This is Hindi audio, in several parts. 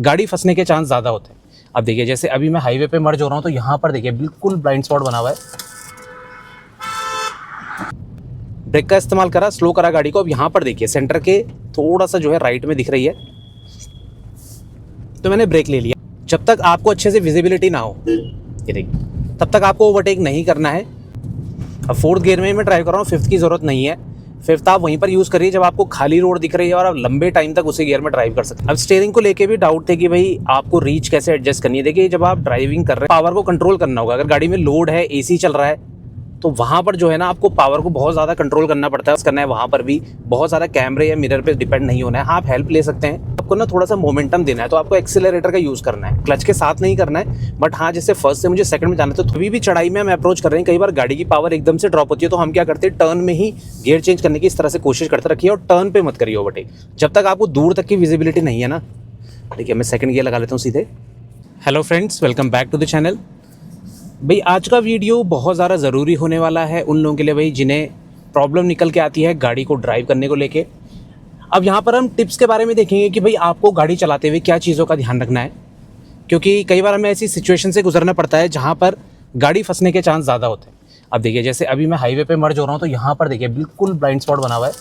गाड़ी फंसने के चांस ज़्यादा होते हैं। अब देखिए जैसे अभी मैं हाईवे पे मर्ज हो रहा हूँ तो यहाँ पर देखिए बिल्कुल ब्लाइंड स्पॉट बना हुआ है। ब्रेक का इस्तेमाल करा, स्लो करा गाड़ी को। अब यहाँ पर देखिए सेंटर के थोड़ा सा जो है राइट में दिख रही है, तो मैंने ब्रेक ले लिया। जब तक आपको अच्छे से विजिबिलिटी ना हो, ये देखिए, तब तक आपको ओवरटेक नहीं करना है। अब फोर्थ गियर में मैं ड्राइव कर रहा हूँ, फिफ्थ की ज़रूरत नहीं है। फिफ्थ आप वहीं पर यूज़ करिए जब आपको खाली रोड दिख रही है और आप लंबे टाइम तक उसी गियर में ड्राइव कर सकते हैं। अब स्टीयरिंग को लेके भी डाउट थे कि भाई आपको रीच कैसे एडजस्ट करनी है। देखिए जब आप ड्राइविंग कर रहे हैं पावर को कंट्रोल करना होगा। अगर गाड़ी में लोड है, एसी चल रहा है, तो वहाँ पर जो है ना आपको पावर को बहुत ज़्यादा कंट्रोल करना पड़ता है। करना है वहाँ पर भी बहुत ज़्यादा कैमरे या मिरर पे डिपेंड नहीं होना है। हाँ, आप हेल्प ले सकते हैं। आपको ना थोड़ा सा मोमेंटम देना है तो आपको एक्सीलरेटर का यूज़ करना है, क्लच के साथ नहीं करना है। बट हाँ, जैसे फर्स्ट से मुझे सेकंड में जाना है तो अभी भी चढ़ाई में हम अप्रोच कर रहे हैं, कई बार गाड़ी की पावर एकदम से ड्रॉप होती है तो हम क्या करते हैं, टर्न में ही गियर चेंज करने की इस तरह से कोशिश करते रखिए और टर्न पे मत करिए ओवरटेक जब तक आपको दूर तक की विजिबिलिटी नहीं है ना। देखिए मैं सेकंड गियर लगा लेता हूँ सीधे। Hello friends, welcome back to the channel. भाई आज का वीडियो बहुत ज़्यादा ज़रूरी होने वाला है उन लोगों के लिए भाई जिन्हें प्रॉब्लम निकल के आती है गाड़ी को ड्राइव करने को लेके। अब यहाँ पर हम टिप्स के बारे में देखेंगे कि भाई आपको गाड़ी चलाते हुए क्या चीज़ों का ध्यान रखना है, क्योंकि कई बार हमें ऐसी सिचुएशन से गुजरना पड़ता है जहाँ पर गाड़ी फंसने के चांस ज़्यादा होते हैं। अब देखिए जैसे अभी मैं हाईवे पे मर्ज हो रहा हूँ तो यहाँ पर देखिए बिल्कुल ब्लाइंड स्पॉट बना हुआ है।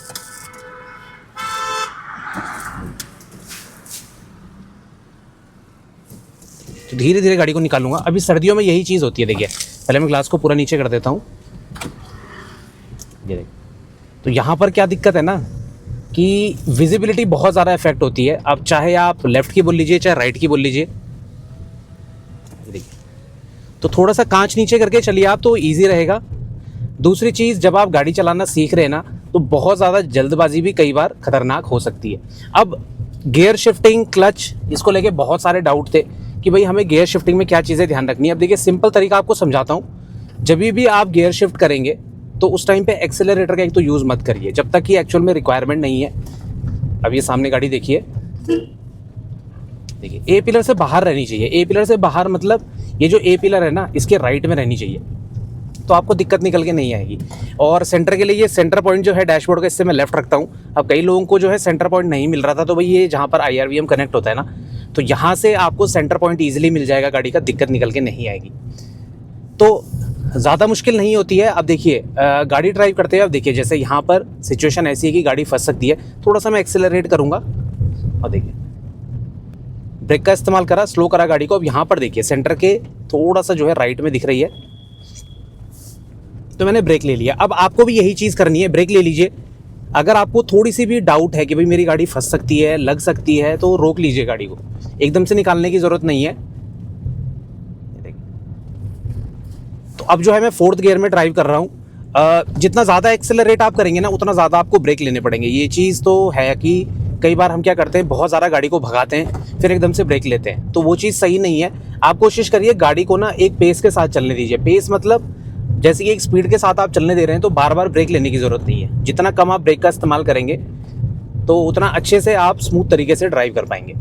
तो धीरे धीरे गाड़ी को निकालूंगा। अभी सर्दियों में यही चीज़ होती है। देखिए पहले मैं ग्लास को पूरा नीचे कर देता हूँ। ये देखिए, तो यहाँ पर क्या दिक्कत है ना कि विजिबिलिटी बहुत ज़्यादा इफेक्ट होती है। अब चाहे आप लेफ़्ट की बोल लीजिए चाहे राइट की बोल लीजिए। देखिए तो थोड़ा सा कांच नीचे करके चलिए आप, तो ईजी रहेगा। दूसरी चीज़, जब आप गाड़ी चलाना सीख रहे हैं ना तो बहुत ज़्यादा जल्दबाजी भी कई बार खतरनाक हो सकती है। अब गियर शिफ्टिंग, क्लच, इसको लेके बहुत सारे डाउट थे कि भाई हमें गियर शिफ्टिंग में क्या चीज़ें ध्यान रखनी है। अब देखिए सिंपल तरीका आपको समझाता हूँ। जब भी आप गियर शिफ्ट करेंगे तो उस टाइम पे एक्सेलरेटर का एक तो यूज़ मत करिए जब तक कि एक्चुअल में रिक्वायरमेंट नहीं है। अब ये सामने गाड़ी देखिए, ए पिलर से बाहर रहनी चाहिए। ए पिलर से बाहर मतलब ये जो ए पिलर है ना इसके राइट में रहनी चाहिए, तो आपको दिक्कत निकल के नहीं आएगी। और सेंटर के लिए ये सेंटर पॉइंट जो है डैशबोर्ड का, इससे मैं लेफ्ट रखता हूँ। अब कई लोगों को जो है सेंटर पॉइंट नहीं मिल रहा था, तो भाई ये जहाँ पर IRVM कनेक्ट होता है ना, तो यहाँ से आपको सेंटर पॉइंट ईजिली मिल जाएगा, गाड़ी का दिक्कत निकल के नहीं आएगी। तो ज़्यादा मुश्किल नहीं होती है। अब देखिए गाड़ी ड्राइव करते हैं, अब देखिए जैसे यहाँ पर सिचुएशन ऐसी है कि गाड़ी फंस सकती है। थोड़ा सा मैं एक्सेलरेट करूँगा और देखिए ब्रेक का इस्तेमाल करा, स्लो करा गाड़ी को। अब यहाँ पर देखिए सेंटर के थोड़ा सा जो है राइट में दिख रही है, तो मैंने ब्रेक ले लिया। अब आपको भी यही चीज़ करनी है, ब्रेक ले लीजिए। अगर आपको थोड़ी सी भी डाउट है कि भाई मेरी गाड़ी फंस सकती है, लग सकती है, तो रोक लीजिए गाड़ी को, एकदम से निकालने की ज़रूरत नहीं है। तो अब जो है मैं फोर्थ गियर में ड्राइव कर रहा हूँ। जितना ज़्यादा एक्सेलरेट आप करेंगे ना उतना ज़्यादा आपको ब्रेक लेने पड़ेंगे। ये चीज़ तो है कि कई बार हम क्या करते हैं, बहुत ज़्यादा गाड़ी को भगाते हैं फिर एकदम से ब्रेक लेते हैं, तो वो चीज़ सही नहीं है। आप कोशिश करिए गाड़ी को ना एक पेस के साथ चलने दीजिए। पेस मतलब जैसे कि एक स्पीड के साथ आप चलने दे रहे हैं तो बार बार ब्रेक लेने की ज़रूरत नहीं है। जितना कम आप ब्रेक का इस्तेमाल करेंगे तो उतना अच्छे से आप स्मूथ तरीके से ड्राइव कर पाएंगे।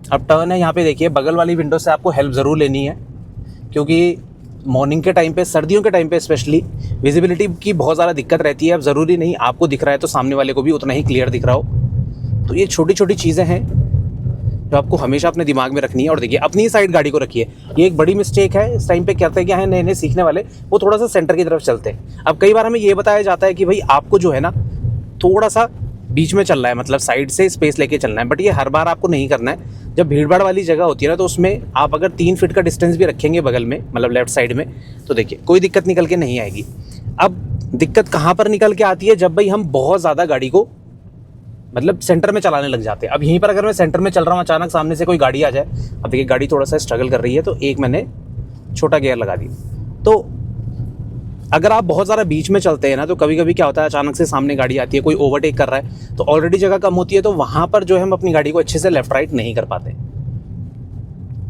अब टर्न है, यहाँ पे देखिए बगल वाली विंडो से आपको हेल्प ज़रूर लेनी है, क्योंकि मॉर्निंग के टाइम पे, सर्दियों के टाइम पे स्पेशली विजिबिलिटी की बहुत ज़्यादा दिक्कत रहती है। अब ज़रूरी नहीं आपको दिख रहा है तो सामने वाले को भी उतना ही क्लियर दिख रहा हो। तो ये छोटी छोटी चीज़ें हैं जो आपको हमेशा अपने दिमाग में रखनी है। और देखिए अपनी साइड गाड़ी को रखिए, ये एक बड़ी मिस्टेक है। इस टाइम पे कहते हैं क्या है, नए नए सीखने वाले वो थोड़ा सा सेंटर की तरफ चलते हैं। अब कई बार हमें ये बताया जाता है कि भाई आपको जो है ना थोड़ा सा बीच में चलना है, मतलब साइड से स्पेस लेके चलना है, बट ये हर बार आपको नहीं करना है। जब भीड़ भाड़ वाली जगह होती है ना तो उसमें आप अगर 3 फीट का डिस्टेंस भी रखेंगे बगल में, मतलब लेफ्ट साइड में, तो देखिए कोई दिक्कत निकल के नहीं आएगी। अब दिक्कत कहाँ पर निकल के आती है, जब भाई हम बहुत ज़्यादा गाड़ी को मतलब सेंटर में चलाने लग जाते हैं। अब यहीं पर अगर मैं सेंटर में चल रहा हूँ, अचानक सामने से कोई गाड़ी आ जाए, अब देखिए गाड़ी थोड़ा सा स्ट्रगल कर रही है तो एक मैंने छोटा गियर लगा दिया। तो अगर आप बहुत ज़्यादा बीच में चलते हैं ना तो कभी कभी क्या होता है, अचानक से सामने गाड़ी आती है, कोई ओवरटेक कर रहा है, तो ऑलरेडी जगह कम होती है, तो वहाँ पर जो है हम अपनी गाड़ी को अच्छे से लेफ्ट राइट नहीं कर पाते।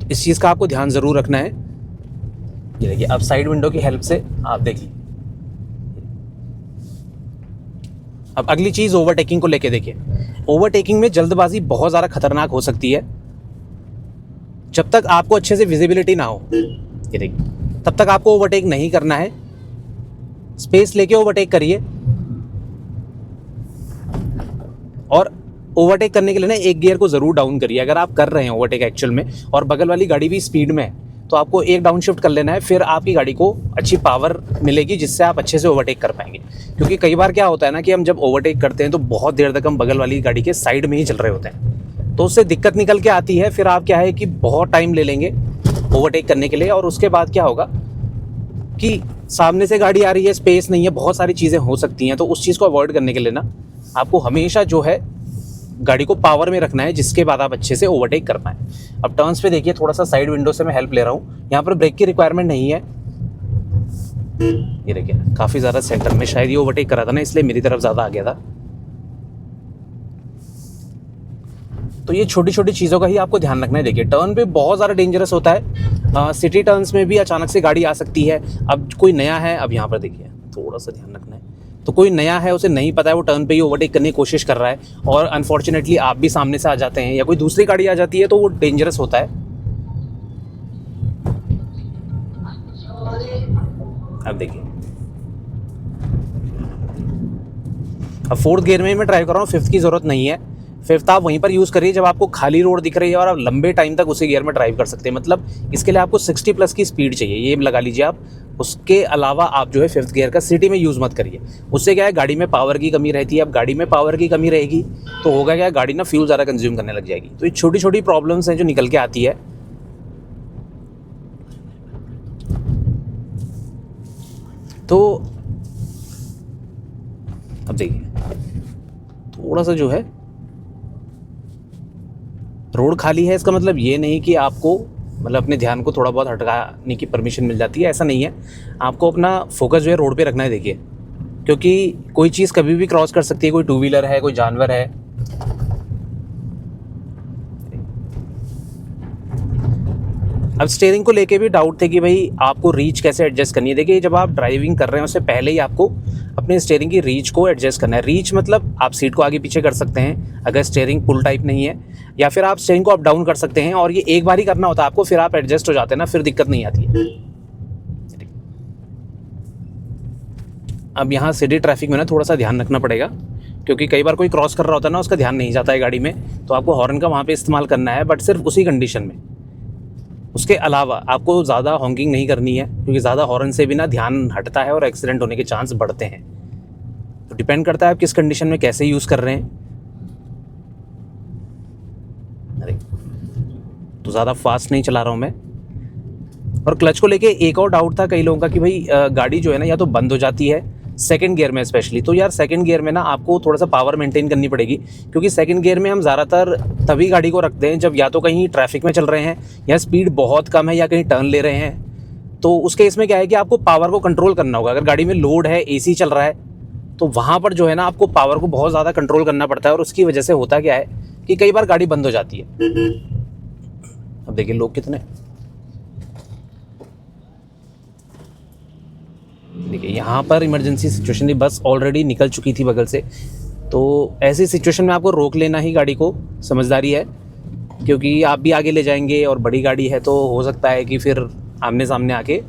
तो इस चीज़ का आपको ध्यान ज़रूर रखना है। ये देखिए अब साइड विंडो की हेल्प से आप देखिए। अब अगली चीज़ ओवरटेकिंग को लेके देखिए। ओवरटेकिंग में जल्दबाजी बहुत ज़्यादा खतरनाक हो सकती है। जब तक आपको अच्छे से विजिबिलिटी ना हो, ये देखिए, तब तक आपको ओवरटेक नहीं करना है। स्पेस लेके ओवरटेक करिए। और ओवरटेक करने के लिए ना एक गियर को ज़रूर डाउन करिए। अगर आप कर रहे हैं ओवरटेक एक्चुअल में और बगल वाली गाड़ी भी स्पीड में है तो आपको एक डाउन शिफ्ट कर लेना है, फिर आपकी गाड़ी को अच्छी पावर मिलेगी जिससे आप अच्छे से ओवरटेक कर पाएंगे। क्योंकि कई बार क्या होता है ना कि हम जब ओवरटेक करते हैं तो बहुत देर तक हम बगल वाली गाड़ी के साइड में ही चल रहे होते हैं, तो उससे दिक्कत निकल के आती है। फिर आप क्या है कि बहुत टाइम ले लेंगे ओवरटेक करने के लिए, और उसके बाद क्या होगा कि सामने से गाड़ी आ रही है, स्पेस नहीं है, बहुत सारी चीज़ें हो सकती हैं। तो उस चीज़ को अवॉइड करने के लिए ना आपको हमेशा जो है गाड़ी को पावर में रखना है, जिसके बाद आप अच्छे से ओवरटेक कर पाएँ। अब टर्न्स पे देखिए, थोड़ा सा साइड विंडो से मैं हेल्प ले रहा हूँ। यहाँ पर ब्रेक की रिक्वायरमेंट नहीं है। ये देखिए काफ़ी ज़्यादा सेंटर में शायद ये ओवरटेक करा था ना, इसलिए मेरी तरफ ज़्यादा आ गया था। तो ये छोटी छोटी चीज़ों का ही आपको ध्यान रखना है। देखिए टर्न पे बहुत ज़्यादा डेंजरस होता है, सिटी टर्न्स में भी अचानक से गाड़ी आ सकती है। अब कोई नया है, अब यहाँ पर देखिए थोड़ा सा ध्यान रखना है। तो कोई नया है, उसे नहीं पता है, वो टर्न पे ही ओवरटेक करने की कोशिश कर रहा है और अनफॉर्चुनेटली आप भी सामने से आ जाते हैं या कोई दूसरी गाड़ी आ जाती है, तो वो डेंजरस होता है। अब देखिए, अब फोर्थ गियर में मैं ड्राइव कर रहा हूँ, फिफ्थ की ज़रूरत नहीं है। फिफ्थ आप वहीं पर यूज़ करिए जब आपको खाली रोड दिख रही है और आप लंबे टाइम तक उसी गियर में ड्राइव कर सकते हैं। मतलब इसके लिए आपको 60+ की स्पीड चाहिए, ये लगा लीजिए आप। उसके अलावा आप जो है फिफ्थ गियर का सिटी में यूज़ मत करिए। उससे क्या है, गाड़ी में पावर की कमी रहती है। अब गाड़ी में पावर की कमी रहेगी तो होगा क्या, गाड़ी ना फ्यूल ज़्यादा कंज्यूम करने लग जाएगी। तो ये छोटी छोटी प्रॉब्लम्स हैं जो निकल के आती है। तो अब देखिए थोड़ा सा जो है रोड खाली है, इसका मतलब ये नहीं कि आपको मतलब अपने ध्यान को थोड़ा बहुत हटकाने की परमिशन मिल जाती है, ऐसा नहीं है। आपको अपना फोकस जो है रोड पे रखना है। देखिए क्योंकि कोई चीज़ कभी भी क्रॉस कर सकती है, कोई टू व्हीलर है, कोई जानवर है। अब स्टीयरिंग को लेके भी डाउट थे कि भाई आपको रीच कैसे एडजस्ट करनी है। देखिए जब आप ड्राइविंग कर रहे हैं उससे पहले ही आपको अपने स्टीयरिंग की रीच को एडजस्ट करना है। रीच मतलब आप सीट को आगे पीछे कर सकते हैं अगर स्टीयरिंग पुल टाइप नहीं है, या फिर आप स्टीयरिंग को अप डाउन कर सकते हैं। और ये एक बार ही करना होता है आपको, फिर आप एडजस्ट हो जाते हैं ना, फिर दिक्कत नहीं आती है। अब यहाँ सिटी ट्रैफिक में ना थोड़ा सा ध्यान रखना पड़ेगा, क्योंकि कई बार कोई क्रॉस कर रहा होता है ना, उसका ध्यान नहीं जाता है गाड़ी में, तो आपको हॉर्न का वहाँ पे इस्तेमाल करना है, बट सिर्फ उसी कंडीशन में। उसके अलावा आपको ज़्यादा हॉकिंग नहीं करनी है, क्योंकि ज़्यादा हॉर्न से भी ना ध्यान हटता है और एक्सीडेंट होने के चांस बढ़ते हैं। तो डिपेंड करता है आप किस कंडीशन में कैसे यूज़ कर रहे हैं। अरे तो ज़्यादा फास्ट नहीं चला रहा हूँ मैं। और क्लच को लेके एक और डाउट था कई लोगों का कि भाई गाड़ी जो है ना या तो बंद हो जाती है सेकंड गियर में स्पेशली। तो यार सेकंड गियर में ना आपको थोड़ा सा पावर मेंटेन करनी पड़ेगी, क्योंकि सेकंड गियर में हम ज़्यादातर तभी गाड़ी को रखते हैं जब या तो कहीं ट्रैफिक में चल रहे हैं या स्पीड बहुत कम है या कहीं टर्न ले रहे हैं। तो उस केस में क्या है कि आपको पावर को कंट्रोल करना होगा। अगर गाड़ी में लोड है, AC चल रहा है, तो वहाँ पर जो है ना आपको पावर को बहुत ज़्यादा कंट्रोल करना पड़ता है। और उसकी वजह से होता क्या है कि कई बार गाड़ी बंद हो जाती है। अब देखिए लोग कितने, देखिए यहाँ पर इमरजेंसी सिचुएशन थी, बस ऑलरेडी निकल चुकी थी बगल से। तो ऐसी सिचुएशन में आपको रोक लेना ही गाड़ी को समझदारी है, क्योंकि आप भी आगे ले जाएंगे और बड़ी गाड़ी है तो हो सकता है कि फिर आमने सामने आके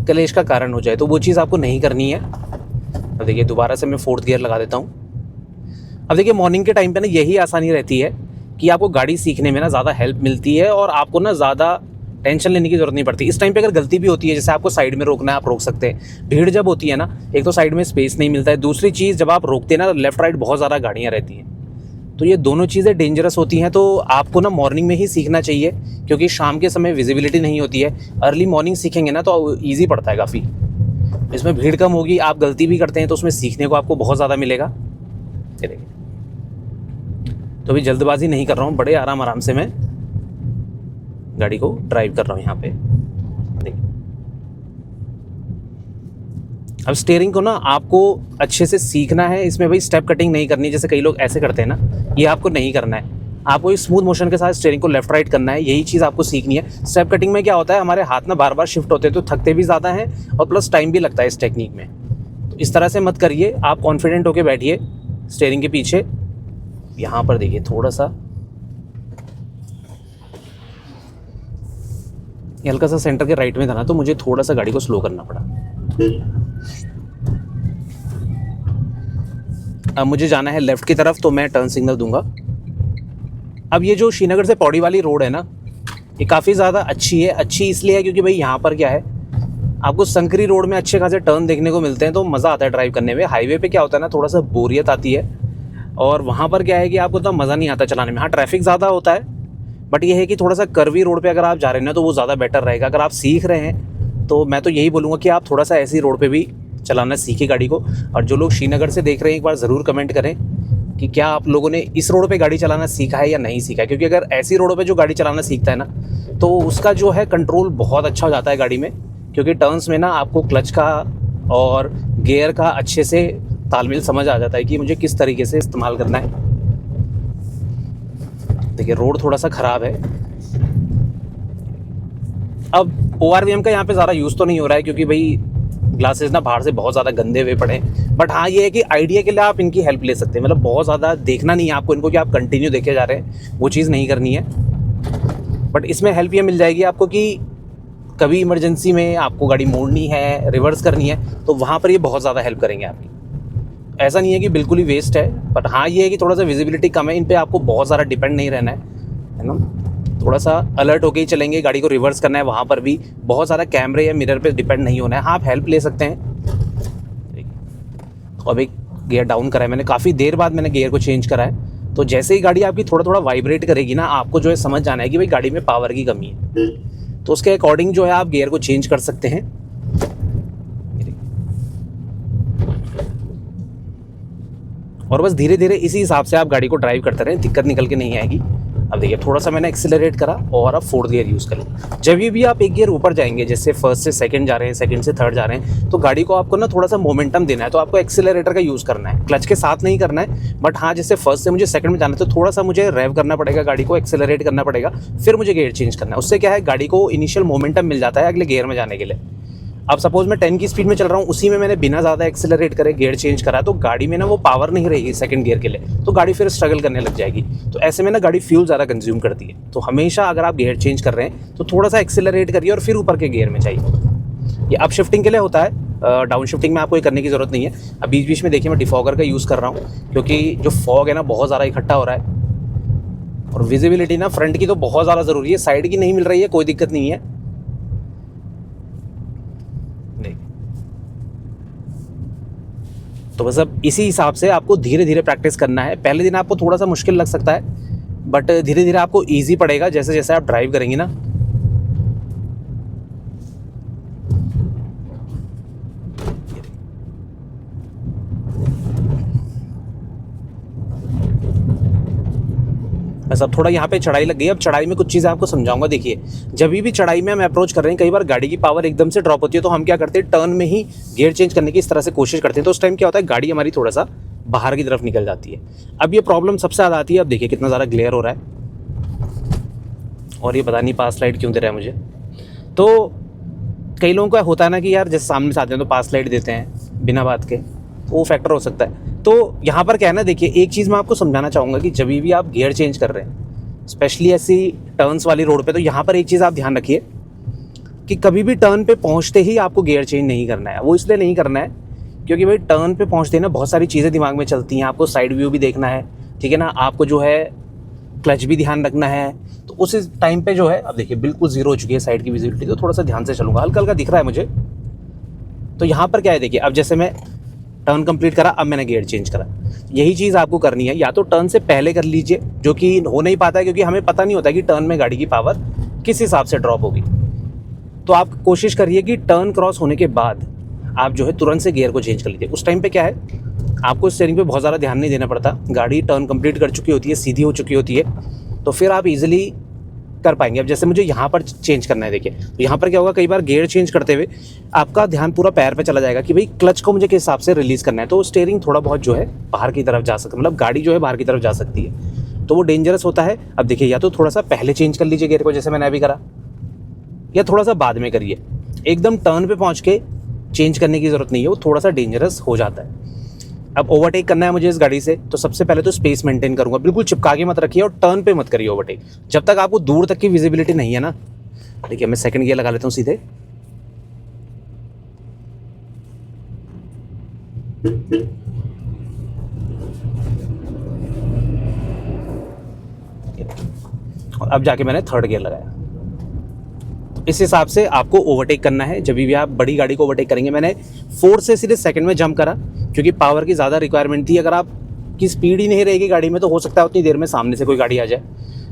कलेश का कारण हो जाए। तो वो चीज़ आपको नहीं करनी है। अब देखिए दोबारा से मैं फोर्थ गियर लगा देता हूँ। अब देखिए मॉर्निंग के टाइम पे ना यही आसानी रहती है कि आपको गाड़ी सीखने में ना ज़्यादा हेल्प मिलती है और आपको ना ज़्यादा टेंशन लेने की ज़रूरत नहीं पड़ती। इस टाइम पे अगर गलती भी होती है, जैसे आपको साइड में रोकना है, आप रोक सकते हैं। भीड़ जब होती है ना, एक तो साइड में स्पेस नहीं मिलता है, दूसरी चीज़ जब आप रोकते हैं ना लेफ्ट राइट बहुत ज़्यादा गाड़ियाँ रहती हैं, तो ये दोनों चीज़ें डेंजरस होती हैं। तो आपको ना मॉर्निंग में ही सीखना चाहिए, क्योंकि शाम के समय विजिबिलिटी नहीं होती है। अर्ली मॉर्निंग सीखेंगे ना तो ईजी पड़ता है काफ़ी, इसमें भीड़ कम होगी, आप गलती भी करते हैं तो उसमें सीखने को आपको बहुत ज़्यादा मिलेगा। चलिए तो अभी जल्दबाजी नहीं कर रहा हूँ, बड़े आराम से मैं गाड़ी को ड्राइव कर रहा हूँ यहाँ पे। देखिए अब स्टीयरिंग को ना आपको अच्छे से सीखना है, इसमें भाई स्टेप कटिंग नहीं करनी, जैसे कई लोग ऐसे करते हैं ना, ये आपको नहीं करना है। आपको इस स्मूथ मोशन के साथ स्टीयरिंग को लेफ्ट राइट करना है, यही चीज़ आपको सीखनी है। स्टेप कटिंग में क्या होता है, हमारे हाथ ना बार बार शिफ्ट होते हैं तो थकते भी ज़्यादा हैं और प्लस टाइम भी लगता है इस टेक्निक में। तो इस तरह से मत करिए, आप कॉन्फिडेंट होकर बैठिए स्टीयरिंग के पीछे। यहाँ पर देखिए थोड़ा सा हल्का सा सेंटर के राइट में था ना, तो मुझे थोड़ा सा गाड़ी को स्लो करना पड़ा। अब मुझे जाना है लेफ़्ट की तरफ, तो मैं टर्न सिग्नल दूंगा। अब ये जो श्रीनगर से पौड़ी वाली रोड है ना, ये काफ़ी ज़्यादा अच्छी है। अच्छी इसलिए है क्योंकि भाई यहाँ पर क्या है, आपको संकरी रोड में अच्छे खासे टर्न देखने को मिलते हैं, तो मज़ा आता है ड्राइव करने में। हाईवे पे क्या होता है ना, थोड़ा सा बोरियत आती है, और वहाँ पर क्या है कि आपको तो मज़ा नहीं आता चलाने में। हाँ, ट्रैफिक ज़्यादा होता है, बट ये है कि थोड़ा सा कर्वी रोड पे अगर आप जा रहे हैं ना, तो वो ज़्यादा बेटर रहेगा। अगर आप सीख रहे हैं तो मैं तो यही बोलूँगा कि आप थोड़ा सा ऐसी रोड पे भी चलाना सीखें गाड़ी को। और जो लोग श्रीनगर से देख रहे हैं, एक बार ज़रूर कमेंट करें कि क्या आप लोगों ने इस रोड पे गाड़ी चलाना सीखा है या नहीं सीखा है। क्योंकि अगर ऐसी रोडों पे जो गाड़ी चलाना सीखता है ना, तो उसका जो है कंट्रोल बहुत अच्छा हो जाता है गाड़ी में। क्योंकि टर्न्स में ना आपको क्लच का और गियर का अच्छे से तालमेल समझ आ जाता है कि मुझे किस तरीके से इस्तेमाल करना है। देखिए रोड थोड़ा सा ख़राब है। अब ORVM का यहाँ पे ज़्यादा यूज़ तो नहीं हो रहा है, क्योंकि भाई ग्लासेस ना बाहर से बहुत ज़्यादा गंदे हुए पड़े हैं। बट हाँ, ये है कि आइडिया के लिए आप इनकी हेल्प ले सकते हैं। मतलब बहुत ज़्यादा देखना नहीं है आपको इनको कि आप कंटिन्यू देखे जा रहे हैं, वो चीज़ नहीं करनी है। बट इसमें हेल्प ये मिल जाएगी आपको कि कभी इमरजेंसी में आपको गाड़ी मोड़नी है, रिवर्स करनी है, तो वहाँ पर ये बहुत ज़्यादा हेल्प करेंगे आपकी। ऐसा नहीं है कि बिल्कुल ही वेस्ट है, बट हाँ ये है कि थोड़ा सा विजिबिलिटी कम है। इन पे आपको बहुत ज़्यादा डिपेंड नहीं रहना है ना। थोड़ा सा अलर्ट होके ही चलेंगे। गाड़ी को रिवर्स करना है, वहाँ पर भी बहुत सारा कैमरे या मिरर पे डिपेंड नहीं होना है। हाँ, आप हेल्प ले सकते हैं। तो अभी गियर डाउन करा है मैंने, काफ़ी देर बाद मैंने गियर को चेंज करा है। तो जैसे ही गाड़ी आपकी थोड़ा थोड़ा वाइब्रेट करेगी ना, आपको जो है समझ जाना है कि भाई गाड़ी में पावर की कमी है। तो उसके अकॉर्डिंग जो है आप गियर को चेंज कर सकते हैं। और बस धीरे धीरे इसी हिसाब से आप गाड़ी को ड्राइव करते रहें, दिक्कत निकल के नहीं आएगी। अब देखिए थोड़ा सा मैंने एक्सेलरेट करा और अब 4th गियर यूज़ करें। जब भी आप एक गियर ऊपर जाएंगे, जैसे फर्स्ट से सेकंड जा रहे हैं, सेकंड से थर्ड जा रहे हैं, तो गाड़ी को आपको ना थोड़ा सा मोमेंटम देना है। तो आपको एक्सेलरेटर का यूज़ करना है, क्लच के साथ नहीं करना है। बट हाँ, जैसे फर्स्ट से मुझे सेकंड में जाना है, तो थोड़ा सा मुझे रेव करना पड़ेगा, गाड़ी को एक्सेलरेट करना पड़ेगा, फिर मुझे गियर चेंज करना है। उससे क्या है, गाड़ी को इनिशियल मोमेंटम मिल जाता है अगले गियर में जाने के लिए। अब सपोज मैं 10 की स्पीड में चल रहा हूँ, उसी में मैंने बिना ज़्यादा एक्सेलरेट करे गियर चेंज करा, तो गाड़ी में ना वो पावर नहीं रहेगी सेकंड गियर के लिए, तो गाड़ी फिर स्ट्रगल करने लग जाएगी। तो ऐसे में ना गाड़ी फ्यूल ज़्यादा कंज्यूम करती है। तो हमेशा अगर आप गियर चेंज कर रहे हैं, तो थोड़ा सा एक्सेलरेट करिए और फिर ऊपर के गियर में जाइए। ये अप शिफ्टिंग के लिए होता है, डाउन शिफ्टिंग में आपको ये करने की ज़रूरत नहीं है। अब बीच बीच में देखिए मैं डिफॉगर का यूज़ कर रहा हूँ, क्योंकि जो फॉग है ना बहुत ज़्यादा इकट्ठा हो रहा है। और विजिबिलिटी ना फ्रंट की तो बहुत ज़्यादा ज़रूरी है, साइड की नहीं मिल रही है, कोई दिक्कत नहीं है। तो बस अब इसी हिसाब से आपको धीरे धीरे प्रैक्टिस करना है। पहले दिन आपको थोड़ा सा मुश्किल लग सकता है, बट धीरे धीरे आपको इजी पड़ेगा जैसे जैसे आप ड्राइव करेंगे ना। बस अब थोड़ा यहाँ पे चढ़ाई लग गई। अब चढ़ाई में कुछ चीज़ें आपको समझाऊंगा। देखिए जब भी चढ़ाई में हम अप्रोच कर रहे हैं, कई बार गाड़ी की पावर एकदम से ड्रॉप होती है, तो हम क्या करते हैं, टर्न में ही गियर चेंज करने की इस तरह से कोशिश करते हैं। तो उस टाइम क्या होता है, गाड़ी हमारी थोड़ा सा बाहर की तरफ निकल जाती है। अब ये प्रॉब्लम सबसे ज़्यादा आती है। अब देखिए कितना ज़्यादा ग्लेयर हो रहा है, और ये पता नहीं पास लाइट क्यों दे रहा है मुझे। तो कई लोगों का होता है ना कि यार जैसे सामने से आते हैं तो पास लाइट देते हैं बिना बात के, वो फैक्टर हो सकता है। तो यहाँ पर क्या है ना, देखिए एक चीज़ मैं आपको समझाना चाहूँगा कि जब भी आप गियर चेंज कर रहे हैं, स्पेशली ऐसी टर्न्स वाली रोड पे, तो यहाँ पर एक चीज़ आप ध्यान रखिए कि कभी भी टर्न पे पहुँचते ही आपको गियर चेंज नहीं करना है। वो इसलिए नहीं करना है क्योंकि भाई टर्न पे पहुँचते ही ना बहुत सारी चीज़ें दिमाग में चलती हैं। आपको साइड व्यू भी देखना है, ठीक है ना, आपको जो है क्लच भी ध्यान रखना है। तो उस टाइम पे जो है, अब देखिए बिल्कुल जीरो हो चुकी है साइड की विजिबिलिटी, तो थोड़ा सा ध्यान से चलूँगा, हल्का हल्का दिख रहा है मुझे। तो यहाँ पर क्या है, देखिए अब जैसे मैं टर्न कंप्लीट करा, अब मैंने गियर चेंज करा। यही चीज़ आपको करनी है, या तो टर्न से पहले कर लीजिए, जो कि हो नहीं पाता है क्योंकि हमें पता नहीं होता कि टर्न में गाड़ी की पावर किस हिसाब से ड्रॉप होगी। तो आप कोशिश करिए कि टर्न क्रॉस होने के बाद आप जो है तुरंत से गियर को चेंज कर लीजिए। उस टाइम पे क्या है, आपको स्टीयरिंग पे बहुत ज़्यादा ध्यान नहीं देना पड़ता, गाड़ी टर्न कंप्लीट कर चुकी होती है, सीधी हो चुकी होती है, तो फिर आप इजीली कर पाएंगे। अब जैसे मुझे यहाँ पर चेंज करना है, देखिए तो यहाँ पर क्या होगा, कई बार गियर चेंज करते हुए आपका ध्यान पूरा पैर पे चला जाएगा कि भाई क्लच को मुझे किस हिसाब से रिलीज़ करना है। तो स्टीयरिंग थोड़ा बहुत जो है बाहर की तरफ जा सकता है, मतलब गाड़ी जो है बाहर की तरफ जा सकती है, तो वो डेंजरस होता है। अब देखिए या तो थोड़ा सा पहले चेंज कर लीजिए गियर को, जैसे मैंने अभी करा, या थोड़ा सा बाद में करिए। एकदम टर्न पे पहुँच के चेंज करने की ज़रूरत नहीं है, वो थोड़ा सा डेंजरस हो जाता है। अब ओवरटेक करना है मुझे इस गाड़ी से, तो सबसे पहले तो स्पेस मेंटेन करूंगा, बिल्कुल चिपका के मत रखिए और टर्न पे मत करिए ओवरटेक, जब तक आपको दूर तक की विजिबिलिटी नहीं है ना। देखिए मैं सेकंड गियर लगा लेता हूँ सीधे, और अब जाके मैंने थर्ड गियर लगाया। इस हिसाब से आपको ओवरटेक करना है। जब भी आप बड़ी गाड़ी को ओवरटेक करेंगे, मैंने 4 से सीधे सेकंड में जंप करा क्योंकि पावर की ज़्यादा रिक्वायरमेंट थी। अगर आपकी स्पीड ही नहीं रहेगी गाड़ी में तो हो सकता है उतनी देर में सामने से कोई गाड़ी आ जाए।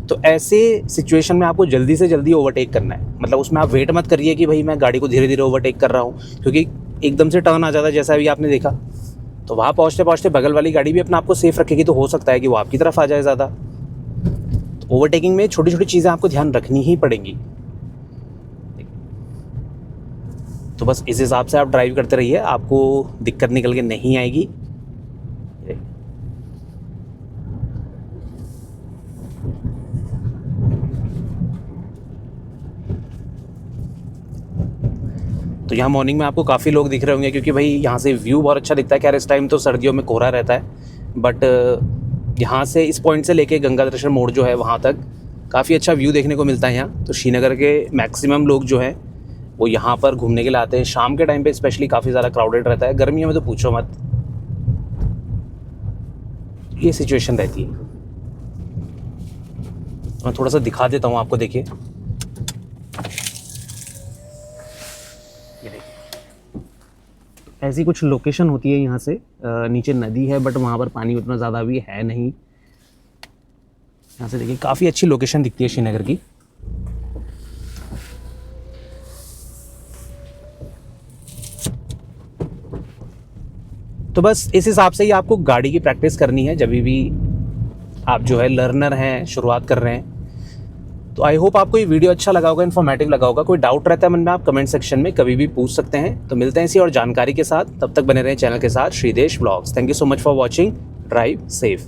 तो ऐसे सिचुएशन में आपको जल्दी से जल्दी ओवरटेक करना है। मतलब उसमें आप वेट मत करिए कि भाई मैं गाड़ी को धीरे धीरे ओवरटेक कर रहा हूँ, क्योंकि एकदम से टर्न आ जाता है जैसा अभी आपने देखा। तो वहाँ पहुँचते पहुँचते बगल वाली गाड़ी भी अपना आपको सेफ रखेगी, तो हो सकता है कि वो आपकी तरफ आ जाए ज़्यादा। तो ओवरटेकिंग में छोटी छोटी चीज़ें आपको ध्यान रखनी ही पड़ेंगी। तो बस इस हिसाब से आप ड्राइव करते रहिए, आपको दिक्कत निकल के नहीं आएगी। तो यहाँ मॉर्निंग में आपको काफ़ी लोग दिख रहे होंगे क्योंकि भाई यहाँ से व्यू बहुत अच्छा दिखता है। खैर इस टाइम तो सर्दियों में कोहरा रहता है, बट यहाँ से इस पॉइंट से लेके गंगा दर्शन मोड़ जो है वहाँ तक काफ़ी अच्छा व्यू देखने को मिलता है यहाँ। तो श्रीनगर के मैक्सिमम लोग जो हैं वो यहाँ पर घूमने के लिए आते हैं। शाम के टाइम पे स्पेशली काफ़ी ज़्यादा क्राउडेड रहता है, गर्मियों में तो पूछो मत, ये सिचुएशन रहती है। मैं थोड़ा सा दिखा देता हूँ आपको, देखिए ऐसी कुछ लोकेशन होती है यहाँ से। नीचे नदी है बट वहाँ पर पानी उतना ज़्यादा भी है नहीं। यहाँ से देखिए काफ़ी अच्छी लोकेशन दिखती है श्रीनगर की। तो बस इस हिसाब से ही आपको गाड़ी की प्रैक्टिस करनी है जब भी आप जो है लर्नर हैं, शुरुआत कर रहे हैं। तो आई होप आपको ये वीडियो अच्छा लगा होगा, इन्फॉर्मेटिव लगा होगा। कोई डाउट रहता है मन में, आप कमेंट सेक्शन में कभी भी पूछ सकते हैं। तो मिलते हैं इसी और जानकारी के साथ, तब तक बने रहें चैनल के साथ, Shridesh vlogs. Thank you so much for watching. Drive safe.